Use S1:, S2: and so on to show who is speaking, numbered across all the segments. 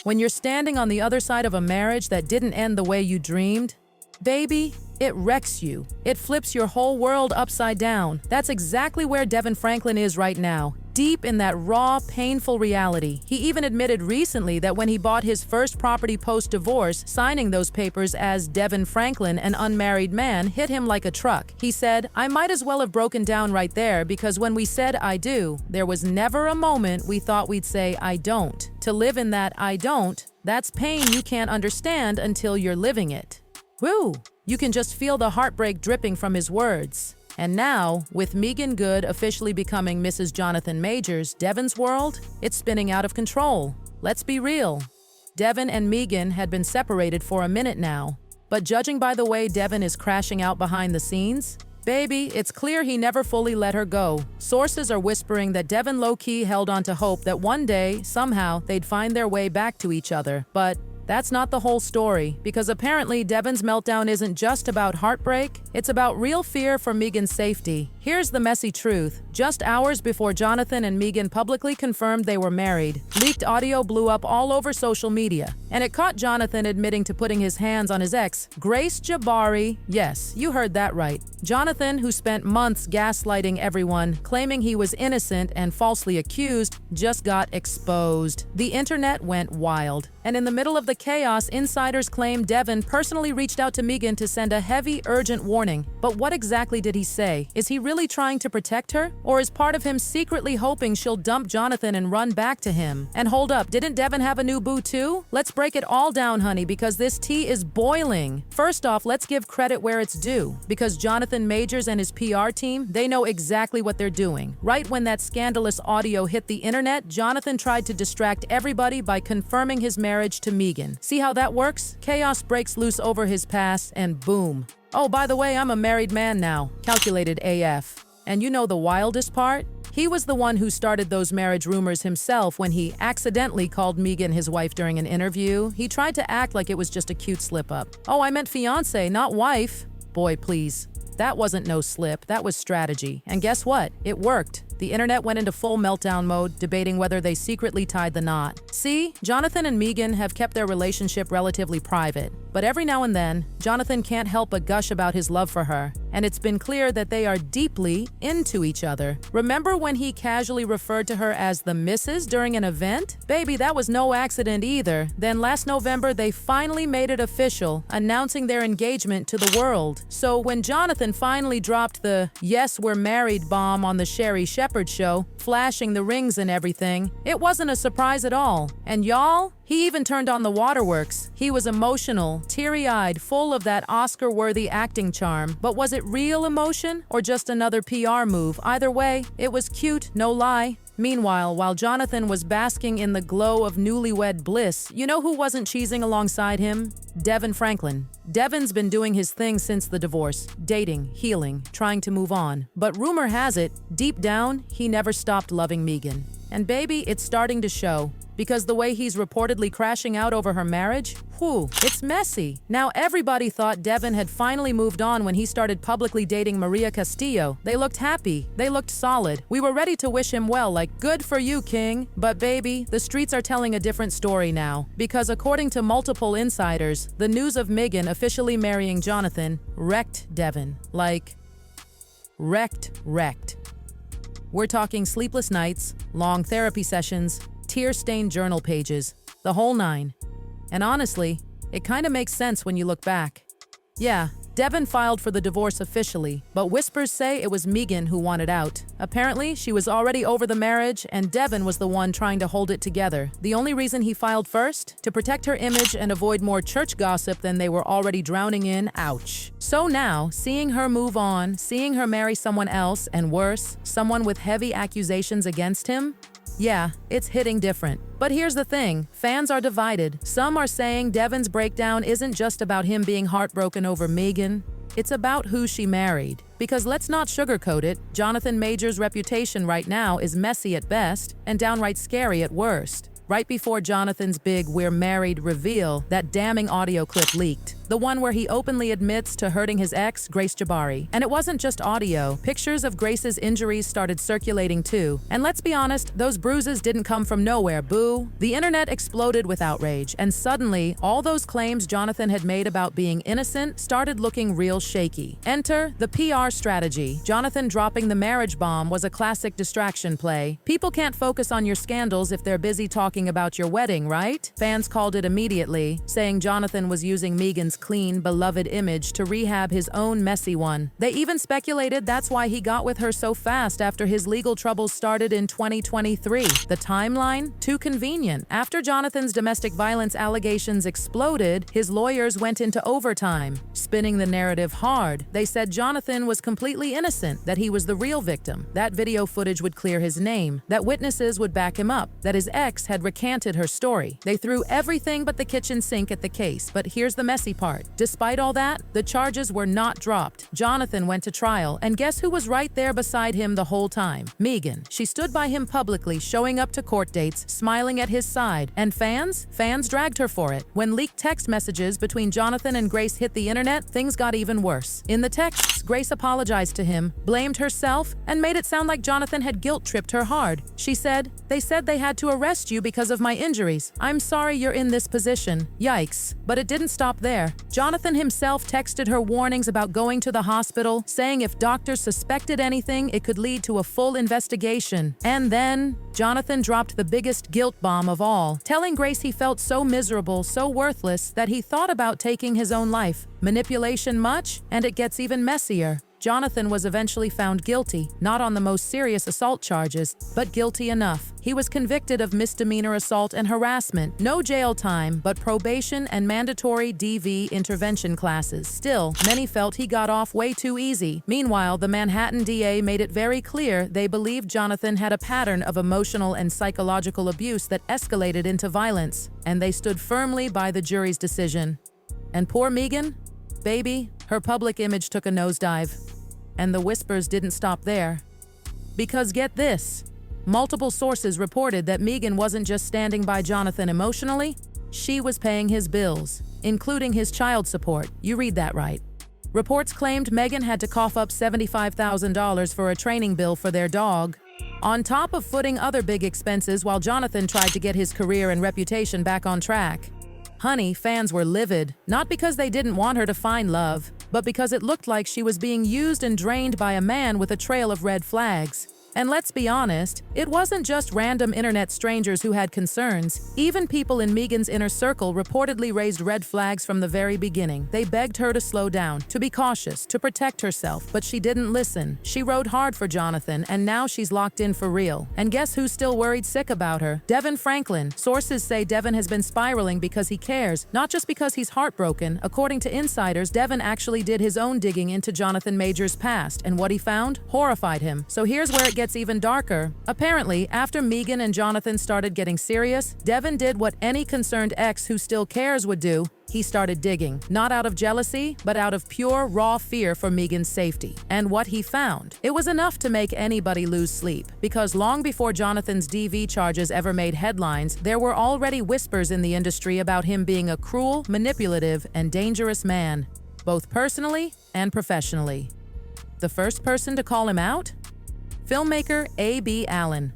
S1: When you're standing on the other side of a marriage that didn't end the way you dreamed, baby, it wrecks you. It flips your whole world upside down. That's exactly where Devon Franklin is right now, deep in that raw, painful reality. He even admitted recently that when he bought his first property post-divorce, signing those papers as Devon Franklin, an unmarried man, hit him like a truck. He said, "I might as well have broken down right there because when we said I do, there was never a moment we thought we'd say I don't. To live in that I don't, that's pain you can't understand until you're living it." Woo! You can just feel the heartbreak dripping from his words. And now, with Meagan Good officially becoming Mrs. Jonathan Majors, Devon's world, it's spinning out of control. Let's be real. Devon and Meagan had been separated for a minute now. But judging by the way Devon is crashing out behind the scenes, baby, it's clear he never fully let her go. Sources are whispering that Devon low-key held on to hope that one day, somehow, they'd find their way back to each other. But that's not the whole story, because apparently Devon's meltdown isn't just about heartbreak, it's about real fear for Meagan's safety. Here's the messy truth. Just hours before Jonathan and Meagan publicly confirmed they were married, leaked audio blew up all over social media, and it caught Jonathan admitting to putting his hands on his ex, Grace Jabari. Yes, you heard that right. Jonathan, who spent months gaslighting everyone, claiming he was innocent and falsely accused, just got exposed. The internet went wild. And in the middle of the chaos, insiders claim Devon personally reached out to Meagan to send a heavy, urgent warning. But what exactly did he say? Is he really trying to protect her? Or is part of him secretly hoping she'll dump Jonathan and run back to him? And hold up, didn't Devon have a new boo too? Let's break it all down, honey, because this tea is boiling. First off, let's give credit where it's due. Because Jonathan Majors and his PR team, they know exactly what they're doing. Right when that scandalous audio hit the internet, Jonathan tried to distract everybody by confirming his marriage to Meagan. See how that works? Chaos breaks loose over his past, and boom. Oh, by the way, I'm a married man now. Calculated AF. And you know the wildest part? He was the one who started those marriage rumors himself when he accidentally called Meagan his wife during an interview. He tried to act like it was just a cute slip-up. Oh, I meant fiance, not wife. Boy, please. That wasn't no slip, that was strategy. And guess what? It worked. The internet went into full meltdown mode, debating whether they secretly tied the knot. See, Jonathan and Meagan have kept their relationship relatively private. But every now and then, Jonathan can't help but gush about his love for her. And it's been clear that they are deeply into each other. Remember when he casually referred to her as the Mrs. during an event? Baby, that was no accident either. Then last November, they finally made it official, announcing their engagement to the world. So when Jonathan finally dropped the "yes, we're married" bomb on the Sherry Shepherd show, flashing the rings and everything, it wasn't a surprise at all. And y'all, he even turned on the waterworks. He was emotional, teary-eyed, full of that Oscar-worthy acting charm. But was it real emotion or just another PR move? Either way, it was cute, no lie. Meanwhile, while Jonathan was basking in the glow of newlywed bliss, you know who wasn't cheesing alongside him? Devon Franklin. Devon's been doing his thing since the divorce, dating, healing, trying to move on. But rumor has it, deep down, he never stopped loving Meagan. And baby, it's starting to show. Because the way he's reportedly crashing out over her marriage, it's messy. Now everybody thought Devon had finally moved on when he started publicly dating Maria Castillo. They looked happy. They looked solid. We were ready to wish him well, like, good for you, king. But baby, the streets are telling a different story now. Because according to multiple insiders, the news of Meagan officially marrying Jonathan wrecked Devon. Like, wrecked. We're talking sleepless nights, long therapy sessions, tear-stained journal pages, the whole nine. And honestly, it kind of makes sense when you look back. Yeah, Devon filed for the divorce officially, but whispers say it was Meagan who wanted out. Apparently, she was already over the marriage, and Devon was the one trying to hold it together. The only reason he filed first? To protect her image and avoid more church gossip than they were already drowning in. Ouch. So now, seeing her move on, seeing her marry someone else, and worse, someone with heavy accusations against him, yeah, it's hitting different. But here's the thing, fans are divided. Some are saying Devon's breakdown isn't just about him being heartbroken over Meagan, it's about who she married. Because let's not sugarcoat it, Jonathan Majors' reputation right now is messy at best and downright scary at worst. Right before Jonathan's big "we're married" reveal, that damning audio clip leaked. the one where he openly admits to hurting his ex, Grace Jabari. And it wasn't just audio. Pictures of Grace's injuries started circulating too. And let's be honest, those bruises didn't come from nowhere, boo. The internet exploded with outrage, and suddenly, all those claims Jonathan had made about being innocent started looking real shaky. Enter the PR strategy. Jonathan dropping the marriage bomb was a classic distraction play. People can't focus on your scandals if they're busy talking about your wedding, right? Fans called it immediately, saying Jonathan was using Meagan's clean, beloved image to rehab his own messy one. They even speculated that's why he got with her so fast after his legal troubles started in 2023. The timeline? Too convenient. After Jonathan's domestic violence allegations exploded, his lawyers went into overtime, spinning the narrative hard. They said Jonathan was completely innocent, that he was the real victim, that video footage would clear his name, that witnesses would back him up, that his ex had recanted her story. They threw everything but the kitchen sink at the case, but here's the messy part. Despite all that, the charges were not dropped. Jonathan went to trial, and guess who was right there beside him the whole time? Meagan. She stood by him publicly, showing up to court dates, smiling at his side. And fans dragged her for it. When leaked text messages between Jonathan and Grace hit the internet, things got even worse. In the texts, Grace apologized to him, blamed herself, and made it sound like Jonathan had guilt-tripped her hard. She said, "They said they had to arrest you because of my injuries. I'm sorry you're in this position." Yikes. But it didn't stop there. Jonathan himself texted her warnings about going to the hospital, saying if doctors suspected anything, it could lead to a full investigation. And then, Jonathan dropped the biggest guilt bomb of all, telling Grace he felt so miserable, so worthless, that he thought about taking his own life. Manipulation much? And it gets even messier. Jonathan was eventually found guilty, not on the most serious assault charges, but guilty enough. He was convicted of misdemeanor assault and harassment, no jail time, but probation and mandatory DV intervention classes. Still, many felt he got off way too easy. Meanwhile, the Manhattan DA made it very clear they believed Jonathan had a pattern of emotional and psychological abuse that escalated into violence, and they stood firmly by the jury's decision. And poor Meagan? Baby, her public image took a nosedive. And the whispers didn't stop there. Because get this, multiple sources reported that Meagan wasn't just standing by Jonathan emotionally, she was paying his bills, including his child support. You read that right. Reports claimed Meagan had to cough up $75,000 for a training bill for their dog, on top of footing other big expenses while Jonathan tried to get his career and reputation back on track. Honey, fans were livid, not because they didn't want her to find love, but because it looked like she was being used and drained by a man with a trail of red flags. And let's be honest, it wasn't just random internet strangers who had concerns. Even people in Meagan's inner circle reportedly raised red flags from the very beginning. They begged her to slow down, to be cautious, to protect herself, but she didn't listen. She rode hard for Jonathan, and now she's locked in for real. And guess who's still worried sick about her? Devon Franklin. Sources say Devon has been spiraling because he cares, not just because he's heartbroken. According to insiders, Devon actually did his own digging into Jonathan Majors' past, and what he found horrified him. So here's where it gets even darker. Apparently, after Meagan and Jonathan started getting serious, Devon did what any concerned ex who still cares would do. He started digging, not out of jealousy, but out of pure, raw fear for Meagan's safety. And what he found? It was enough to make anybody lose sleep, because long before Jonathan's DV charges ever made headlines, there were already whispers in the industry about him being a cruel, manipulative, and dangerous man, both personally and professionally. The first person to call him out? Filmmaker A.B. Allen.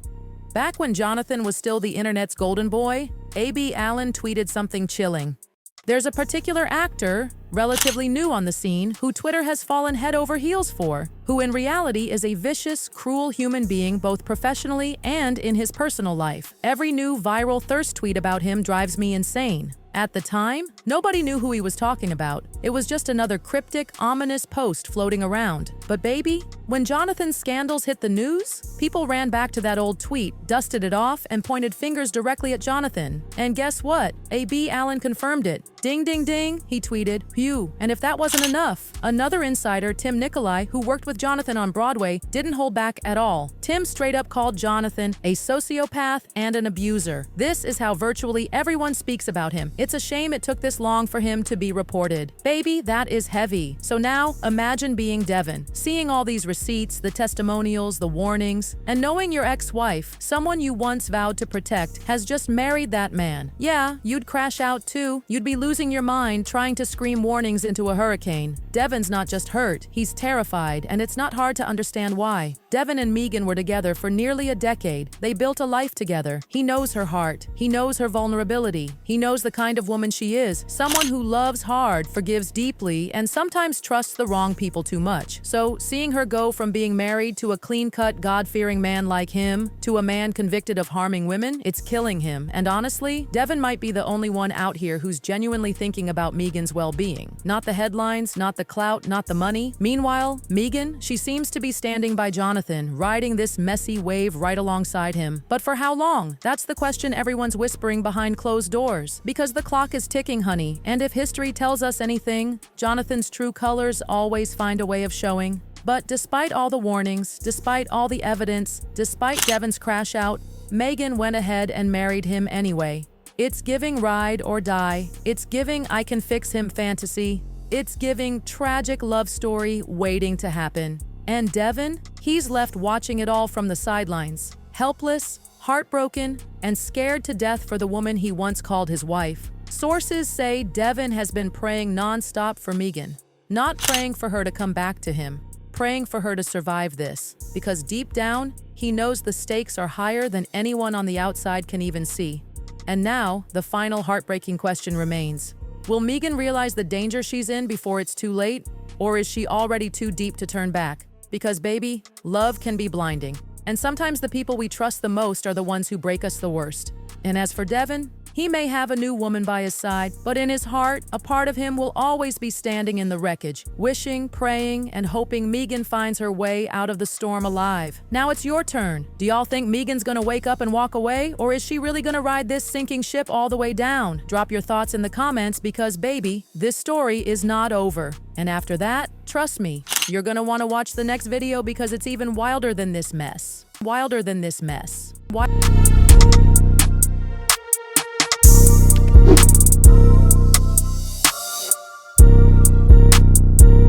S1: Back when Jonathan was still the internet's golden boy, A.B. Allen tweeted something chilling. There's a particular actor, relatively new on the scene, who Twitter has fallen head over heels for, who in reality is a vicious, cruel human being both professionally and in his personal life. Every new viral thirst tweet about him drives me insane. At the time, nobody knew who he was talking about. It was just another cryptic, ominous post floating around. But baby, when Jonathan's scandals hit the news, people ran back to that old tweet, dusted it off, and pointed fingers directly at Jonathan. And guess what? A.B. Allen confirmed it. Ding, ding, ding, he tweeted. Phew. And if that wasn't enough, another insider, Tim Nikolai, who worked with with Jonathan on Broadway didn't hold back at all. Tim straight up called Jonathan a sociopath and an abuser. This is how virtually everyone speaks about him. It's a shame it took this long for him to be reported. Baby, that is heavy. So now, imagine being Devon, seeing all these receipts, the testimonials, the warnings, and knowing your ex-wife, someone you once vowed to protect, has just married that man. Yeah, you'd crash out too. You'd be losing your mind trying to scream warnings into a hurricane. Devon's not just hurt, he's terrified, and it's not hard to understand why. Devon and Meagan were together for nearly a decade. They built a life together. He knows her heart. He knows her vulnerability. He knows the kind of woman she is. Someone who loves hard, forgives deeply, and sometimes trusts the wrong people too much. So, seeing her go from being married to a clean-cut, God-fearing man like him, to a man convicted of harming women, it's killing him. And honestly, Devon might be the only one out here who's genuinely thinking about Meagan's well-being. Not the headlines, not the clout, not the money. Meanwhile, Meagan, she seems to be standing by Jonathan, riding this messy wave right alongside him. But for how long? That's the question everyone's whispering behind closed doors. Because the clock is ticking, honey, and if history tells us anything, Jonathan's true colors always find a way of showing. But despite all the warnings, despite all the evidence, despite Devon's crash out, Meagan went ahead and married him anyway. It's giving ride or die. It's giving I can fix him fantasy. It's giving tragic love story waiting to happen. And Devon, he's left watching it all from the sidelines, helpless, heartbroken, and scared to death for the woman he once called his wife. Sources say Devon has been praying nonstop for Meagan, not praying for her to come back to him, praying for her to survive this, because deep down, he knows the stakes are higher than anyone on the outside can even see. And now, the final heartbreaking question remains. Will Meagan realize the danger she's in before it's too late? Or is she already too deep to turn back? Because baby, love can be blinding. And sometimes the people we trust the most are the ones who break us the worst. And as for Devon, he may have a new woman by his side, but in his heart, a part of him will always be standing in the wreckage, wishing, praying, and hoping Meagan finds her way out of the storm alive. Now it's your turn. Do y'all think Meagan's gonna wake up and walk away, or is she really gonna ride this sinking ship all the way down? Drop your thoughts in the comments because, baby, this story is not over. And after that, trust me, you're gonna wanna watch the next video because it's even wilder than this mess. Wilder than this mess.